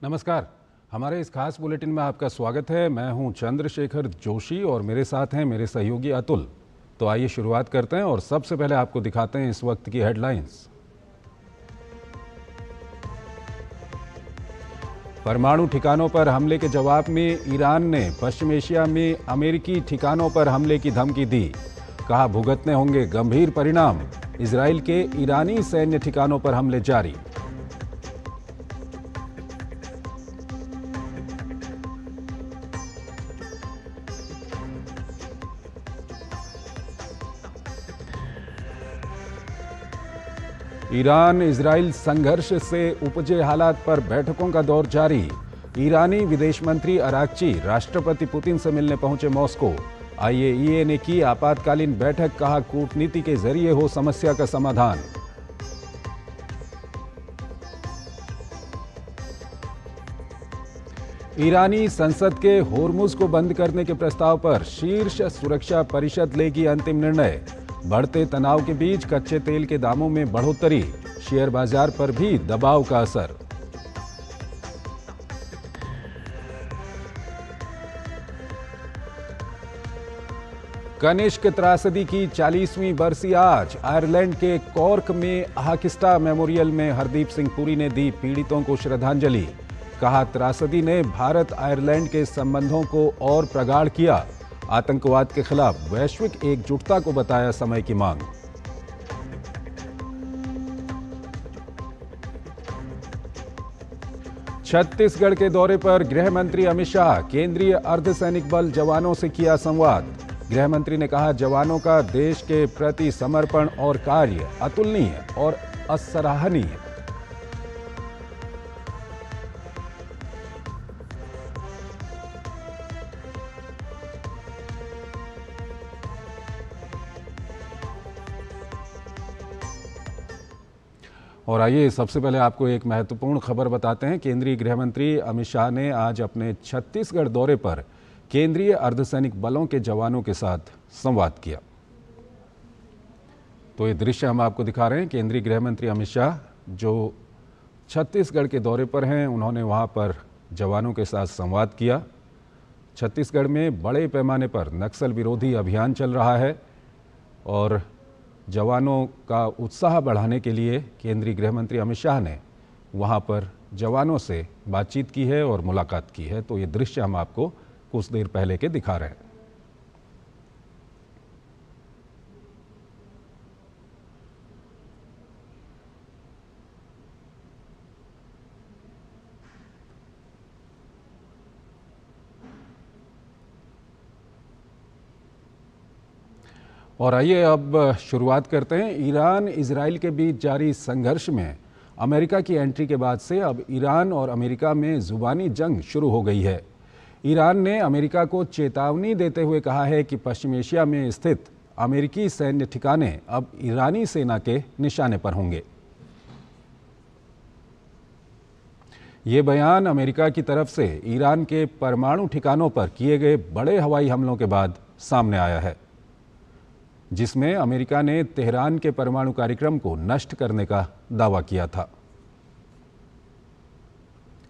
नमस्कार। हमारे इस खास बुलेटिन में आपका स्वागत है। मैं हूं चंद्रशेखर जोशी और मेरे साथ हैं मेरे सहयोगी अतुल। तो आइए शुरुआत करते हैं और सबसे पहले आपको दिखाते हैं इस वक्त की हेडलाइंस। परमाणु ठिकानों पर हमले के जवाब में ईरान ने पश्चिम एशिया में अमेरिकी ठिकानों पर हमले की धमकी दी। कहा भुगतने होंगे गंभीर परिणाम। इजराइल के ईरानी सैन्य ठिकानों पर हमले जारी। ईरान इजराइल संघर्ष से उपजे हालात पर बैठकों का दौर जारी। ईरानी विदेश मंत्री अराक्ची राष्ट्रपति पुतिन से मिलने पहुंचे मॉस्को। आईएईए ने की आपातकालीन बैठक। कहा कूटनीति के जरिए हो समस्या का समाधान। ईरानी संसद के होर्मुज को बंद करने के प्रस्ताव पर शीर्ष सुरक्षा परिषद लेगी अंतिम निर्णय। बढ़ते तनाव के बीच कच्चे तेल के दामों में बढ़ोतरी। शेयर बाजार पर भी दबाव का असर। कनिष्क त्रासदी की 40वीं बरसी आज। आयरलैंड के कॉर्क में हाकिस्टा मेमोरियल में हरदीप सिंह पुरी ने दी पीड़ितों को श्रद्धांजलि। कहा त्रासदी ने भारत आयरलैंड के संबंधों को और प्रगाढ़ किया। आतंकवाद के खिलाफ वैश्विक एकजुटता को बताया समय की मांग। छत्तीसगढ़ के दौरे पर गृह मंत्री अमित शाह केंद्रीय अर्धसैनिक बल जवानों से किया संवाद। गृह मंत्री ने कहा जवानों का देश के प्रति समर्पण और कार्य अतुलनीय और असराहनीय। और आइए सबसे पहले आपको एक महत्वपूर्ण खबर बताते हैं। केंद्रीय गृह मंत्री अमित शाह ने आज अपने छत्तीसगढ़ दौरे पर केंद्रीय अर्धसैनिक बलों के जवानों के साथ संवाद किया। तो ये दृश्य हम आपको दिखा रहे हैं। केंद्रीय गृह मंत्री अमित शाह जो छत्तीसगढ़ के दौरे पर हैं, उन्होंने वहाँ पर जवानों के साथ संवाद किया। छत्तीसगढ़ में बड़े पैमाने पर नक्सल विरोधी अभियान चल रहा है और जवानों का उत्साह बढ़ाने के लिए केंद्रीय गृह मंत्री अमित शाह ने वहां पर जवानों से बातचीत की है और मुलाकात की है। तो ये दृश्य हम आपको कुछ देर पहले के दिखा रहे हैं। और आइए अब शुरुआत करते हैं। ईरान इजराइल के बीच जारी संघर्ष में अमेरिका की एंट्री के बाद से अब ईरान और अमेरिका में जुबानी जंग शुरू हो गई है। ईरान ने अमेरिका को चेतावनी देते हुए कहा है कि पश्चिम एशिया में स्थित अमेरिकी सैन्य ठिकाने अब ईरानी सेना के निशाने पर होंगे। ये बयान अमेरिका की तरफ से ईरान के परमाणु ठिकानों पर किए गए बड़े हवाई हमलों के बाद सामने आया है, जिसमें अमेरिका ने तेहरान के परमाणु कार्यक्रम को नष्ट करने का दावा किया था।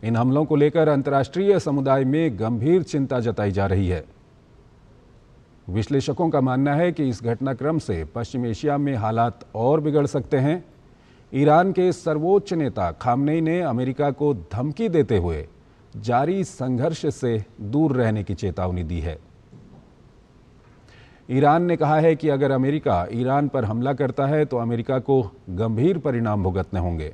इन हमलों को लेकर अंतर्राष्ट्रीय समुदाय में गंभीर चिंता जताई जा रही है। विश्लेषकों का मानना है कि इस घटनाक्रम से पश्चिम एशिया में हालात और बिगड़ सकते हैं। ईरान के सर्वोच्च नेता खामनेई ने अमेरिका को धमकी देते हुए जारी संघर्ष से दूर रहने की चेतावनी दी है। ईरान ने कहा है कि अगर अमेरिका ईरान पर हमला करता है तो अमेरिका को गंभीर परिणाम भुगतने होंगे।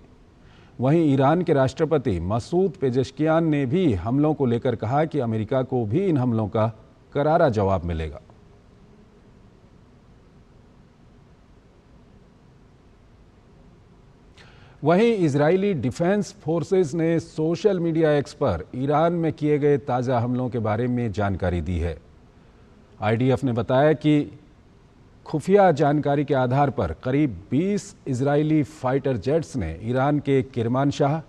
वहीं ईरान के राष्ट्रपति मसूद पेजेश्कियान ने भी हमलों को लेकर कहा कि अमेरिका को भी इन हमलों का करारा जवाब मिलेगा। वहीं इजरायली डिफेंस फोर्सेस ने सोशल मीडिया एक्स पर ईरान में किए गए ताज़ा हमलों के बारे में जानकारी दी है। आईडीएफ ने बताया कि खुफिया जानकारी के आधार पर करीब 20 इजरायली फाइटर जेट्स ने ईरान के किरमानशाह,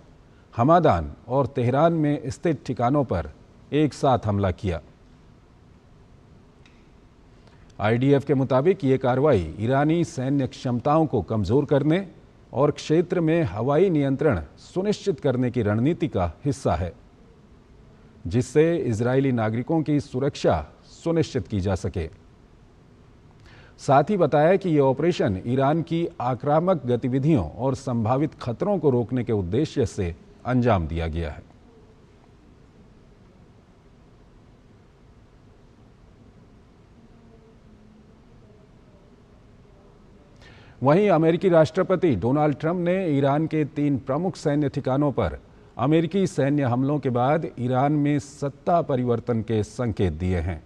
हमादान और तेहरान में स्थित ठिकानों पर एक साथ हमला किया। आईडीएफ के मुताबिक ये कार्रवाई ईरानी सैन्य क्षमताओं को कमज़ोर करने और क्षेत्र में हवाई नियंत्रण सुनिश्चित करने की रणनीति का हिस्सा है, जिससे इजरायली नागरिकों की सुरक्षा सुनिश्चित की जा सके। साथ ही बताया कि यह ऑपरेशन ईरान की आक्रामक गतिविधियों और संभावित खतरों को रोकने के उद्देश्य से अंजाम दिया गया है। वहीं अमेरिकी राष्ट्रपति डोनाल्ड ट्रंप ने ईरान के 3 प्रमुख सैन्य ठिकानों पर अमेरिकी सैन्य हमलों के बाद ईरान में सत्ता परिवर्तन के संकेत दिए हैं।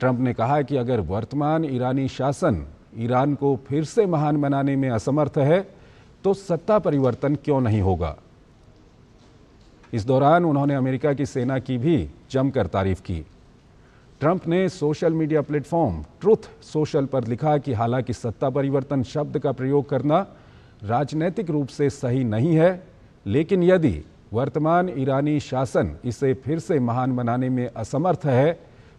ट्रंप ने कहा कि अगर वर्तमान ईरानी शासन ईरान को फिर से महान बनाने में असमर्थ है तो सत्ता परिवर्तन क्यों नहीं होगा। इस दौरान उन्होंने अमेरिका की सेना की भी जमकर तारीफ की। ट्रंप ने social media platform truth social पर लिखा कि हालांकि सत्ता परिवर्तन शब्द का प्रयोग करना राजनीतिक रूप से सही नहीं है, लेकिन यदि वर्तमान ईरानी शासन इसे फिर से महान बनाने में असमर्थ है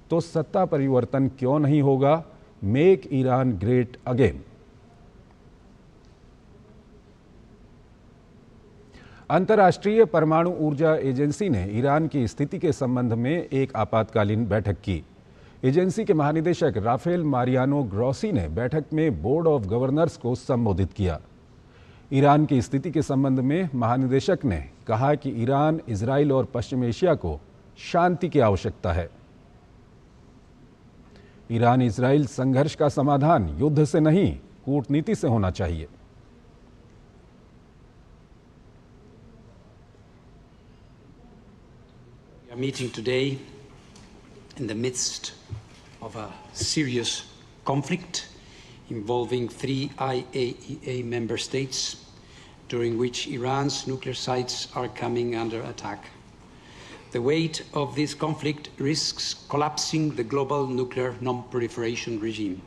तो सत्ता परिवर्तन क्यों नहीं होगा। Make Iran great again. अंतर्राष्ट्रीय परमाणु ऊर्जा एजेंसी ने ईरान की स्थिति के संबंध में एक आपातकालीन बैठक की। एजेंसी के महानिदेशक राफेल मारियानो ग्रोसी ने बैठक में बोर्ड ऑफ गवर्नर्स को संबोधित किया। ईरान की स्थिति के संबंध में महानिदेशक ने कहा कि ईरान, इजराइल और पश्चिम एशिया को शांति की आवश्यकता है। ईरान इजराइल संघर्ष का समाधान युद्ध से नहीं, कूटनीति से होना चाहिए। We are meeting today in the midst of a serious conflict involving 3 IAEA member states, during which Iran's nuclear sites are coming under attack. The weight of this conflict risks collapsing the global nuclear non-proliferation regime.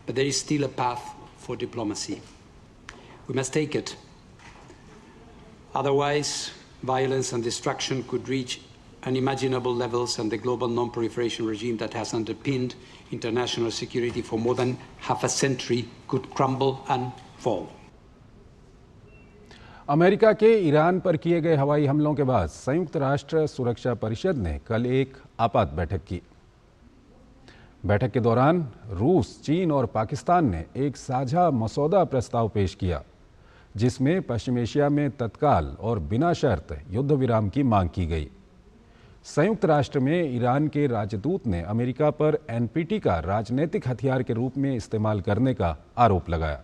But there is still a path for diplomacy. We must take it. Otherwise, violence and destruction could reach unimaginable levels, and the global non-proliferation regime that has underpinned international security for more than half a century could crumble and fall. America के Iran पर किए गए हवाई हमलों के बाद संयुक्त राष्ट्र सुरक्षा परिषद ने कल एक आपात बैठक की। बैठक के दौरान रूस, चीन और पाकिस्तान ने एक साझा मसौदा प्रस्ताव पेश किया, जिसमें पश्चिम एशिया में तत्काल और बिना शर्त युद्ध विराम की मांग की गई। संयुक्त राष्ट्र में ईरान के राजदूत ने अमेरिका पर एनपीटी का राजनीतिक हथियार के रूप में इस्तेमाल करने का आरोप लगाया।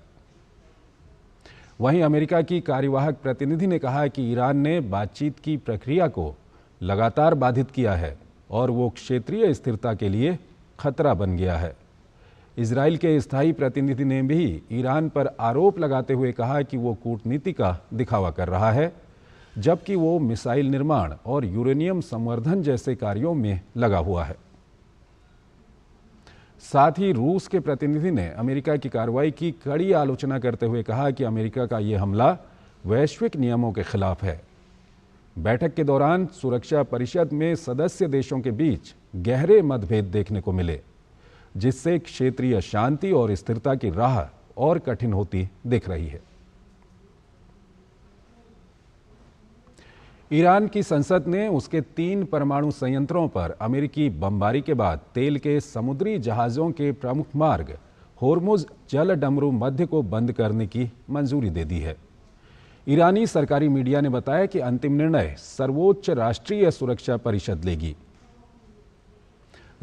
वहीं अमेरिका की कार्यवाहक प्रतिनिधि ने कहा कि ईरान ने बातचीत की प्रक्रिया को लगातार बाधित किया है और वो क्षेत्रीय स्थिरता के लिए खतरा बन गया है। इजराइल के स्थायी प्रतिनिधि ने भी ईरान पर आरोप लगाते हुए कहा कि वो कूटनीति का दिखावा कर रहा है, जबकि वो मिसाइल निर्माण और यूरेनियम संवर्धन जैसे कार्यों में लगा हुआ है। साथ ही रूस के प्रतिनिधि ने अमेरिका की कार्रवाई की कड़ी आलोचना करते हुए कहा कि अमेरिका का ये हमला वैश्विक नियमों के खिलाफ है। बैठक के दौरान सुरक्षा परिषद में सदस्य देशों के बीच गहरे मतभेद देखने को मिले, जिससे क्षेत्रीय शांति और स्थिरता की राह और कठिन होती दिख रही है। ईरान की संसद ने उसके 3 परमाणु संयंत्रों पर अमेरिकी बमबारी के बाद तेल के समुद्री जहाज़ों के प्रमुख मार्ग होर्मुज जल डमरू मध्य को बंद करने की मंजूरी दे दी है। ईरानी सरकारी मीडिया ने बताया कि अंतिम निर्णय सर्वोच्च राष्ट्रीय सुरक्षा परिषद लेगी।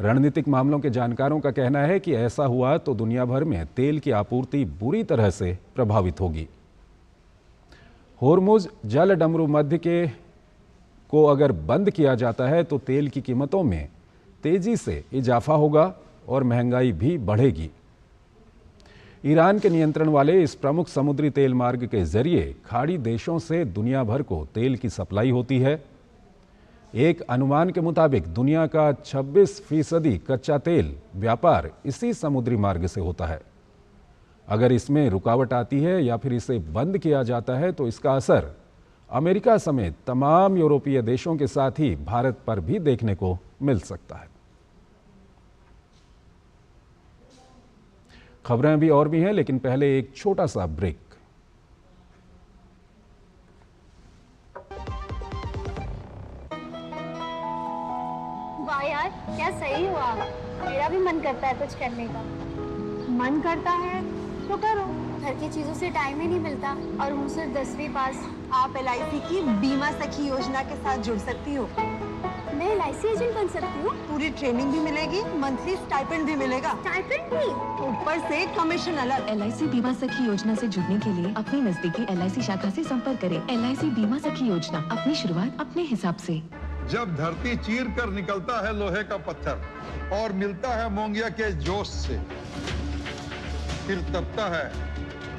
रणनीतिक मामलों के जानकारों का कहना है कि ऐसा हुआ तो दुनिया भर में तेल की आपूर्ति बुरी तरह से प्रभावित होगी। होर्मुज जल डमरू मध्य को अगर बंद किया जाता है तो तेल की कीमतों में तेजी से इजाफा होगा और महंगाई भी बढ़ेगी। ईरान के नियंत्रण वाले इस प्रमुख समुद्री तेल मार्ग के जरिए खाड़ी देशों से दुनिया भर को तेल की सप्लाई होती है। एक अनुमान के मुताबिक दुनिया का 26% कच्चा तेल व्यापार इसी समुद्री मार्ग से होता है। अगर इसमें रुकावट आती है या फिर इसे बंद किया जाता है तो इसका असर अमेरिका समेत तमाम यूरोपीय देशों के साथ ही भारत पर भी देखने को मिल सकता है। खबरें भी और भी हैं, लेकिन पहले एक छोटा सा ब्रेक। वाह यार, क्या सही हुआ। मेरा भी मन करता है कुछ करने का। मन करता है तो करो, घर की चीजों से टाइम ही नहीं मिलता और हूँ सिर्फ 10वीं पास। आप LIC की बीमा सखी योजना के साथ जुड़ सकती हो। मैं LIC एजेंट बन सकती हूँ? पूरी ट्रेनिंग भी मिलेगी, मंथली स्टाइपेंड भी मिलेगा, स्टाइपेंड भी? ऊपर से कमीशन अलग। LIC बीमा सखी योजना से जुड़ने के लिए अपनी नजदीकी LIC शाखा से संपर्क करें। LIC बीमा सखी योजना, अपनी शुरुआत अपने हिसाब से। जब धरती चीर कर निकलता है लोहे का पत्थर और मिलता है मोंगिया के जोश से, फिर तपता है,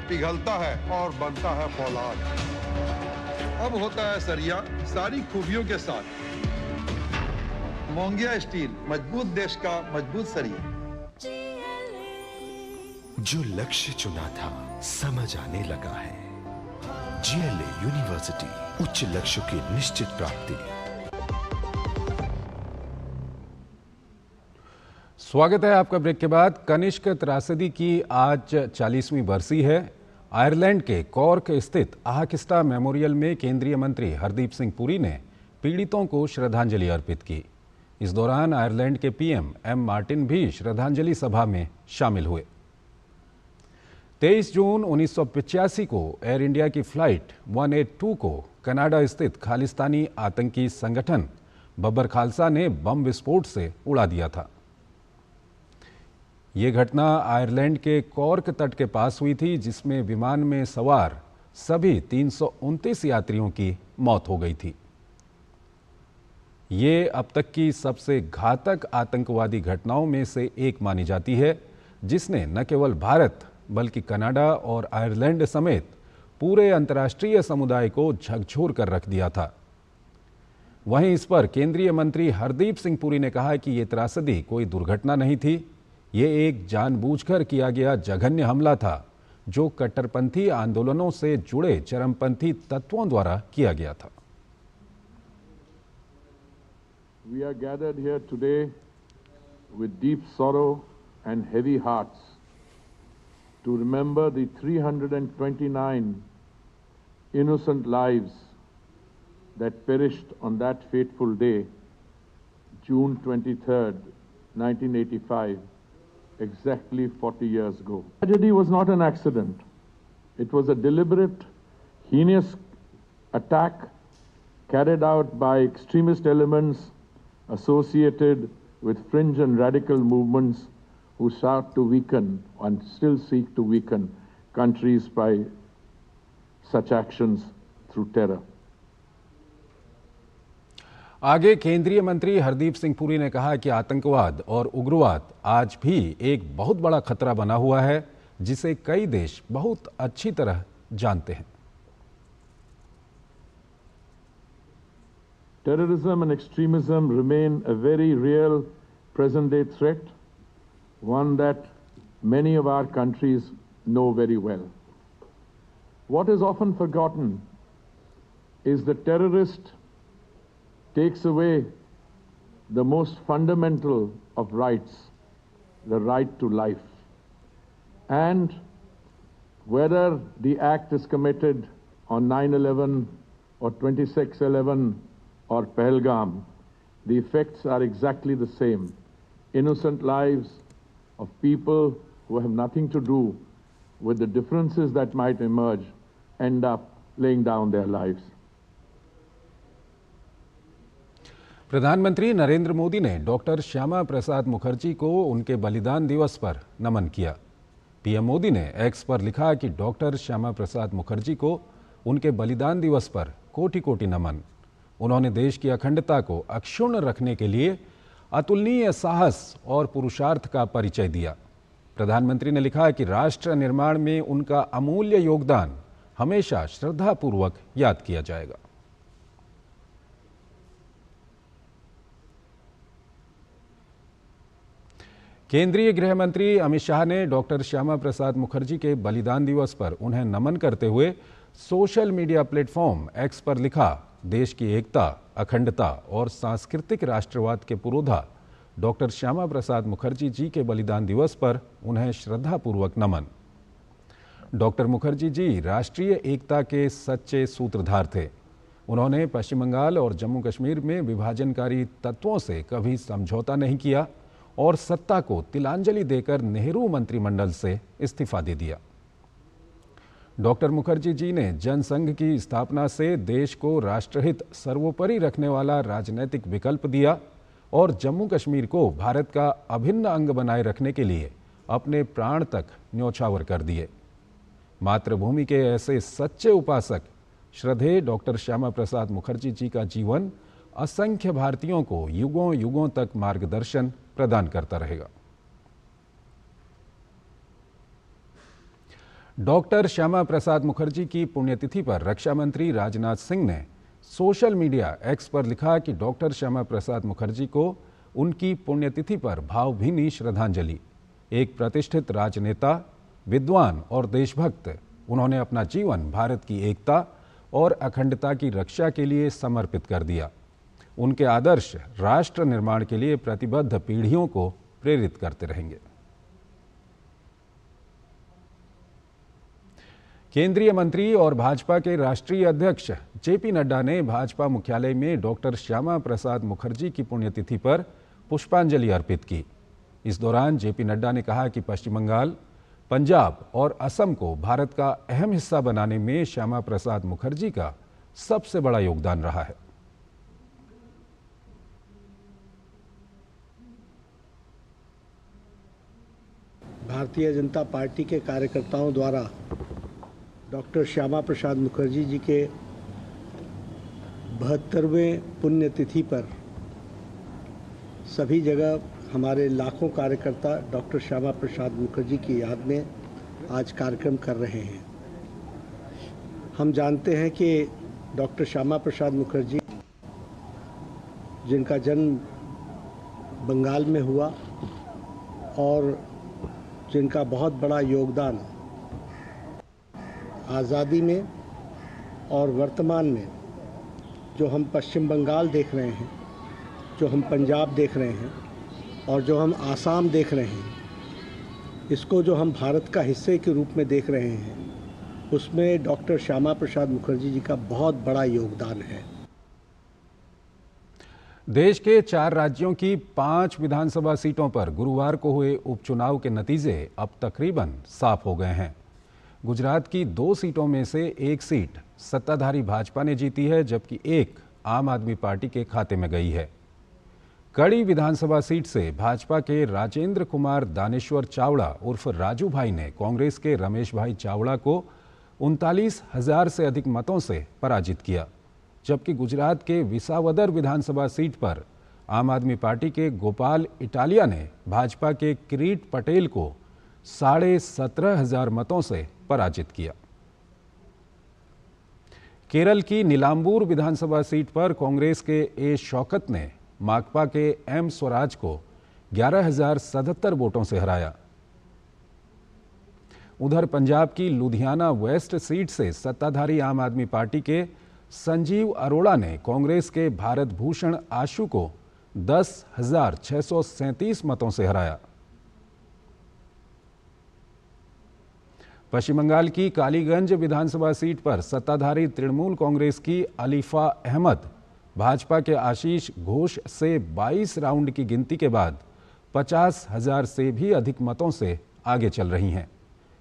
पिघलता है और बनता है फौलाद। अब होता है सरिया सारी खूबियों के साथ। मोंगिया स्टील, मजबूत देश का मजबूत सरिया। जो लक्ष्य चुना था समझ आने लगा है। GLA यूनिवर्सिटी, उच्च लक्ष्य की निश्चित प्राप्ति। स्वागत है आपका ब्रेक के बाद। कनिष्क त्रासदी की आज 40वीं बरसी है। आयरलैंड के कॉर्क स्थित आहकिस्टा मेमोरियल में केंद्रीय मंत्री हरदीप सिंह पुरी ने पीड़ितों को श्रद्धांजलि अर्पित की। इस दौरान आयरलैंड के PM M मार्टिन भी श्रद्धांजलि सभा में शामिल हुए। 23 जून 1985 को एयर इंडिया की फ्लाइट 182 को कनाडा स्थित खालिस्तानी आतंकी संगठन बब्बर खालसा ने बम विस्फोट से उड़ा दिया था। ये घटना आयरलैंड के कॉर्क तट के पास हुई थी, जिसमें विमान में सवार सभी 329 यात्रियों की मौत हो गई थी। ये अब तक की सबसे घातक आतंकवादी घटनाओं में से एक मानी जाती है, जिसने न केवल भारत बल्कि कनाडा और आयरलैंड समेत पूरे अंतर्राष्ट्रीय समुदाय को झकझोर कर रख दिया था। वहीं इस पर केंद्रीय मंत्री हरदीप सिंह पुरी ने कहा कि ये त्रासदी कोई दुर्घटना नहीं थी, ये एक जानबूझकर किया गया जघन्य हमला था, जो कट्टरपंथी आंदोलनों से जुड़े चरमपंथी तत्वों द्वारा किया गया था। We are gathered here today with deep sorrow and heavy hearts to remember the 329 innocent lives that perished on that fateful day, June 23rd, 1985, exactly 40 years ago. The tragedy was not an accident. It was a deliberate, heinous attack carried out by extremist elements associated with fringe and radical movements who sought to weaken and still seek to weaken countries by such actions through terror. आगे केंद्रीय मंत्री हरदीप सिंह पुरी ने कहा कि आतंकवाद और उग्रवाद आज भी एक बहुत बड़ा खतरा बना हुआ है, जिसे कई देश बहुत अच्छी तरह जानते हैं। Terrorism and extremism remain a very real present-day threat, one that many of our countries know very well. What is often forgotten is the terrorist takes away the most fundamental of rights, the right to life. And whether the act is committed on 9/11 or 26/11 or Pahalgam, the effects are exactly the same. Innocent lives of people who have nothing to do with the differences that might emerge end up laying down their lives. प्रधानमंत्री नरेंद्र मोदी ने doctor Shyama Prasad Mukherjee को उनके बलिदान दिवस पर नमन किया। PM Modi ने X पर लिखा कि डॉक्टर श्यामा प्रसाद मुखर्जी को उनके बलिदान दिवस पर कोटि कोटि नमन। उन्होंने देश की अखंडता को अक्षुण्ण रखने के लिए अतुलनीय साहस और पुरुषार्थ का परिचय दिया। प्रधानमंत्री ने लिखा कि राष्ट्र निर्माण में उनका अमूल्य योगदान हमेशा श्रद्धापूर्वक याद किया जाएगा। केंद्रीय गृह मंत्री अमित शाह ने डॉक्टर श्यामा प्रसाद मुखर्जी के बलिदान दिवस पर उन्हें नमन करते हुए सोशल मीडिया प्लेटफॉर्म X पर लिखा, देश की एकता, अखंडता और सांस्कृतिक राष्ट्रवाद के पुरोधा डॉक्टर श्यामा प्रसाद मुखर्जी जी के बलिदान दिवस पर उन्हें श्रद्धापूर्वक नमन। डॉक्टर मुखर्जी जी राष्ट्रीय एकता के सच्चे सूत्रधार थे। उन्होंने पश्चिम बंगाल और जम्मू कश्मीर में विभाजनकारी तत्वों से कभी समझौता नहीं किया और सत्ता को तिलांजलि देकर नेहरू मंत्रिमंडल से इस्तीफा दे दिया। डॉक्टर मुखर्जी जी ने जनसंघ की स्थापना से देश को राष्ट्रहित सर्वोपरि रखने वाला राजनीतिक विकल्प दिया और जम्मू कश्मीर को भारत का अभिन्न अंग बनाए रखने के लिए अपने प्राण तक न्योछावर कर दिए। मातृभूमि के ऐसे सच्चे उपासक श्रद्धेय डॉक्टर श्यामा प्रसाद मुखर्जी जी का जीवन असंख्य भारतीयों को युगों युगों तक मार्गदर्शन प्रदान करता रहेगा। डॉक्टर श्यामा प्रसाद मुखर्जी की पुण्यतिथि पर रक्षा मंत्री राजनाथ सिंह ने सोशल मीडिया एक्स पर लिखा कि डॉक्टर श्यामा प्रसाद मुखर्जी को उनकी पुण्यतिथि पर भावभीनी श्रद्धांजलि। एक प्रतिष्ठित राजनेता, विद्वान और देशभक्त, उन्होंने अपना जीवन भारत की एकता और अखंडता की रक्षा के लिए समर्पित कर दिया। उनके आदर्श राष्ट्र निर्माण के लिए प्रतिबद्ध पीढ़ियों को प्रेरित करते रहेंगे। केंद्रीय मंत्री और भाजपा के राष्ट्रीय अध्यक्ष जेपी नड्डा ने भाजपा मुख्यालय में डॉक्टर श्यामा प्रसाद मुखर्जी की पुण्यतिथि पर पुष्पांजलि अर्पित की। इस दौरान जेपी नड्डा ने कहा कि पश्चिम बंगाल, पंजाब और असम को भारत का अहम हिस्सा बनाने में श्यामा प्रसाद मुखर्जी का सबसे बड़ा योगदान रहा है। भारतीय जनता पार्टी के कार्यकर्ताओं द्वारा डॉक्टर श्यामा प्रसाद मुखर्जी जी के 72वें पुण्यतिथि पर सभी जगह हमारे लाखों कार्यकर्ता डॉक्टर श्यामा प्रसाद मुखर्जी की याद में आज कार्यक्रम कर रहे हैं। हम जानते हैं कि डॉक्टर श्यामा प्रसाद मुखर्जी, जिनका जन्म बंगाल में हुआ और जिनका बहुत बड़ा योगदान आज़ादी में और वर्तमान में जो हम पश्चिम बंगाल देख रहे हैं, जो हम पंजाब देख रहे हैं और जो हम आसाम देख रहे हैं, इसको जो हम भारत का हिस्से के रूप में देख रहे हैं, उसमें डॉक्टर श्यामा प्रसाद मुखर्जी जी का बहुत बड़ा योगदान है। देश के 4 राज्यों की 5 विधानसभा सीटों पर गुरुवार को हुए उपचुनाव के नतीजे अब तकरीबन साफ हो गए हैं। गुजरात की 2 सीटों में से 1 सीट सत्ताधारी भाजपा ने जीती है, जबकि 1 आम आदमी पार्टी के खाते में गई है। कड़ी विधानसभा सीट से भाजपा के राजेंद्र कुमार दानेश्वर चावड़ा उर्फ राजू भाई ने कांग्रेस के रमेश भाई चावड़ा को 39,000 से अधिक मतों से पराजित किया, जबकि गुजरात के विसावदर विधानसभा सीट पर आम आदमी पार्टी के गोपाल इटालिया ने भाजपा के किरीट पटेल को 17,500 मतों से पराजित किया। केरल की नीलांबूर विधानसभा सीट पर कांग्रेस के ए शौकत ने माकपा के एम स्वराज को 11,077 वोटों से हराया। उधर पंजाब की लुधियाना वेस्ट सीट से सत्ताधारी आम आदमी पार्टी के संजीव अरोड़ा ने कांग्रेस के भारत भूषण आशु को 10,637 मतों से हराया। पश्चिम बंगाल की कालीगंज विधानसभा सीट पर सत्ताधारी तृणमूल कांग्रेस की अलीफा अहमद भाजपा के आशीष घोष से 22 राउंड की गिनती के बाद 50,000 से भी अधिक मतों से आगे चल रही हैं।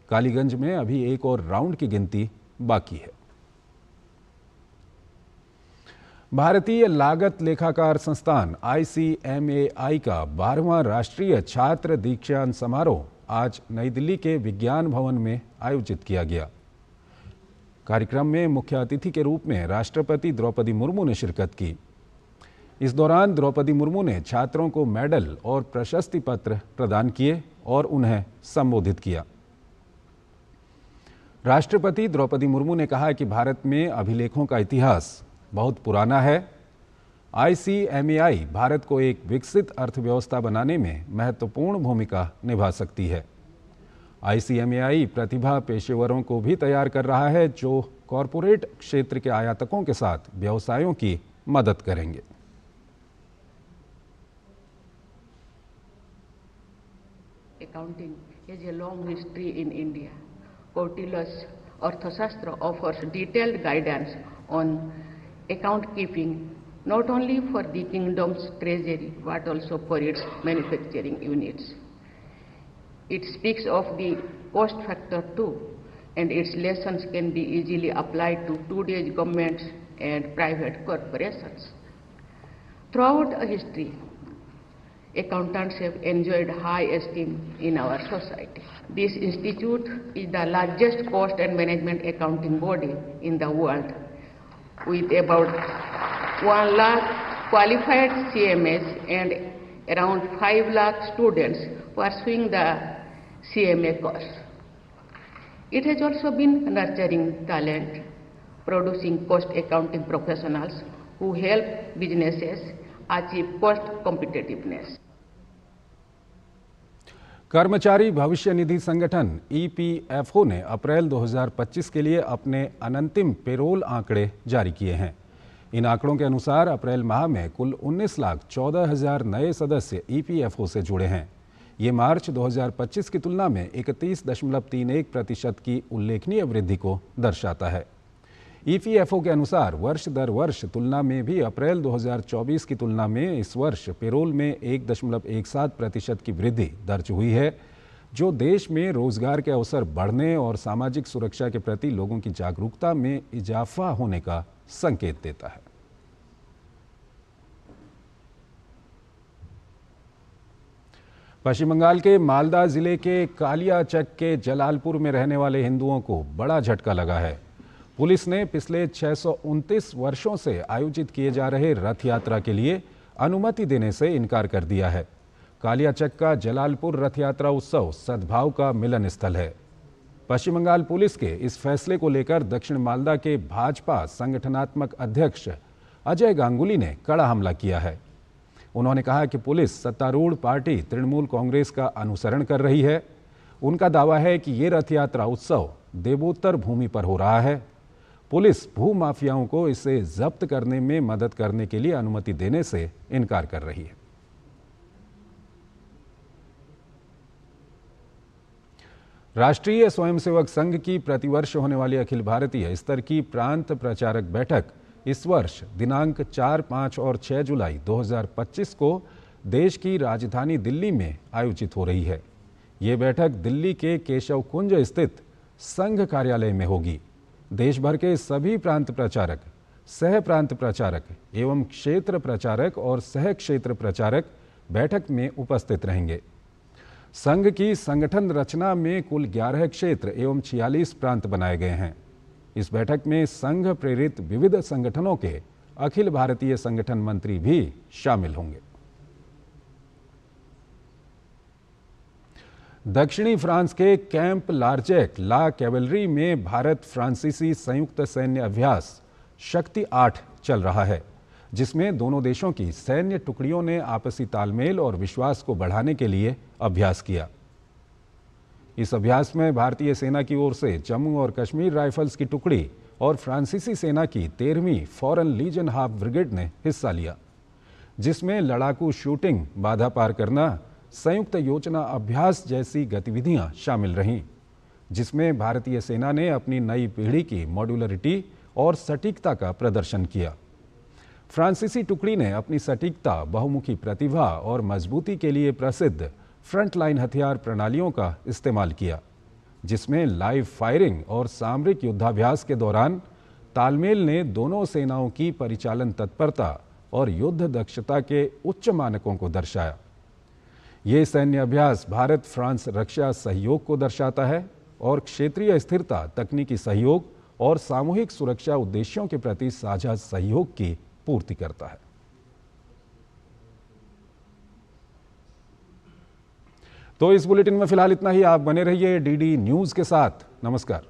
कालीगंज में अभी एक और राउंड की गिनती बाकी है। भारतीय लागत लेखाकार संस्थान ICMAI का 12वां राष्ट्रीय छात्र दीक्षांत समारोह आज नई दिल्ली के विज्ञान भवन में आयोजित किया गया। कार्यक्रम में मुख्य अतिथि के रूप में राष्ट्रपति द्रौपदी मुर्मू ने शिरकत की। इस दौरान द्रौपदी मुर्मू ने छात्रों को मेडल और प्रशस्ति पत्र प्रदान किए और उन्हें संबोधित किया। राष्ट्रपति द्रौपदी मुर्मू ने कहा कि भारत में अभिलेखों का इतिहास बहुत पुराना है। ICMAI भारत को एक विकसित अर्थव्यवस्था बनाने में महत्वपूर्ण भूमिका निभा सकती है। ICMAI प्रतिभा पेशेवरों को भी तैयार कर रहा है जो कॉरपोरेट क्षेत्र के आयातकों के साथ व्यवसायों की मदद करेंगे। Accounting has a long history in India. Kautilya's Arthashastra offers detailed guidance on account keeping not only for the kingdom's treasury but also for its manufacturing units. It speaks of the cost factor too, and its lessons can be easily applied to today's governments and private corporations. Throughout history, accountants have enjoyed high esteem in our society. This institute is the largest cost and management accounting body in the world, with about 1 lakh qualified CMAs and around 5 lakh students pursuing the CMA course. It has also been nurturing talent, producing cost accounting professionals who help businesses achieve cost competitiveness. कर्मचारी भविष्य निधि संगठन EPFO ने अप्रैल 2025 के लिए अपने अनंतिम payroll आंकड़े जारी किए हैं। इन आंकड़ों के अनुसार अप्रैल माह में कुल 19,14,000 नए सदस्य EPFO से जुड़े हैं। ये मार्च 2025 की तुलना में 31.31% की उल्लेखनीय वृद्धि को दर्शाता है। EPFO के अनुसार वर्ष दर वर्ष तुलना में भी अप्रैल 2024 की तुलना में इस वर्ष पेरोल में 1.17% की वृद्धि दर्ज हुई है, जो देश में रोजगार के अवसर बढ़ने और सामाजिक सुरक्षा के प्रति लोगों की जागरूकता में इजाफा होने का संकेत देता है। पश्चिम बंगाल के मालदा जिले के कालियाचक के जलालपुर में रहने वाले हिंदुओं को बड़ा झटका लगा है। पुलिस ने पिछले 629 वर्षों से आयोजित किए जा रहे रथ यात्रा के लिए अनुमति देने से इनकार कर दिया है। कालियाचक का जलालपुर रथ यात्रा उत्सव सद्भाव का मिलन स्थल है। पश्चिम बंगाल पुलिस के इस फैसले को लेकर दक्षिण मालदा के भाजपा संगठनात्मक अध्यक्ष अजय गांगुली ने कड़ा हमला किया है। उन्होंने कहा कि पुलिस सत्तारूढ़ पार्टी तृणमूल कांग्रेस का अनुसरण कर रही है। उनका दावा है कि ये रथ यात्रा उत्सव देवोत्तर भूमि पर हो रहा है। पुलिस भू माफियाओं को इसे जब्त करने में मदद करने के लिए अनुमति देने से इनकार कर रही है। राष्ट्रीय स्वयंसेवक संघ की प्रतिवर्ष होने वाली अखिल भारतीय स्तर की प्रांत प्रचारक बैठक इस वर्ष दिनांक 4, 5 और 6 जुलाई 2025 को देश की राजधानी दिल्ली में आयोजित हो रही है। ये बैठक दिल्ली के केशव कुंज स्थित संघ कार्यालय में होगी। देश भर के सभी प्रांत प्रचारक, सह प्रांत प्रचारक एवं क्षेत्र प्रचारक और सह क्षेत्र प्रचारक बैठक में उपस्थित रहेंगे। संघ की संगठन रचना में कुल 11 क्षेत्र एवं 46 प्रांत बनाए गए हैं। इस बैठक में संघ प्रेरित विविध संगठनों के अखिल भारतीय संगठन मंत्री भी शामिल होंगे। दक्षिणी फ्रांस के कैंप लार्जेक ला कैवलरी में भारत फ्रांसीसी संयुक्त सैन्य अभ्यास शक्ति 8 चल रहा है, जिसमें दोनों देशों की सैन्य टुकड़ियों ने आपसी तालमेल और विश्वास को बढ़ाने के लिए अभ्यास किया। इस अभ्यास में भारतीय सेना की ओर से जम्मू और कश्मीर राइफल्स की टुकड़ी और फ्रांसीसी सेना की 13वीं फॉरेन लीजन हाफ ब्रिगेड ने हिस्सा लिया, जिसमें लड़ाकू शूटिंग, बाधा पार करना, संयुक्त योजना अभ्यास जैसी गतिविधियां शामिल रहीं, जिसमें भारतीय सेना ने अपनी नई पीढ़ी की मॉड्यूलरिटी और सटीकता का प्रदर्शन किया। फ्रांसीसी टुकड़ी ने अपनी सटीकता, बहुमुखी प्रतिभा और मजबूती के लिए प्रसिद्ध फ्रंटलाइन हथियार प्रणालियों का इस्तेमाल किया, जिसमें लाइव फायरिंग और सामरिक युद्धाभ्यास के दौरान तालमेल ने दोनों सेनाओं की परिचालन तत्परता और युद्ध दक्षता के उच्च मानकों को दर्शाया। ये सैन्य अभ्यास भारत फ्रांस रक्षा सहयोग को दर्शाता है और क्षेत्रीय स्थिरता, तकनीकी सहयोग और सामूहिक सुरक्षा उद्देश्यों के प्रति साझा सहयोग की पूर्ति करता है। तो इस बुलेटिन में फिलहाल इतना ही। आप बने रहिए डीडी न्यूज़ के साथ। नमस्कार।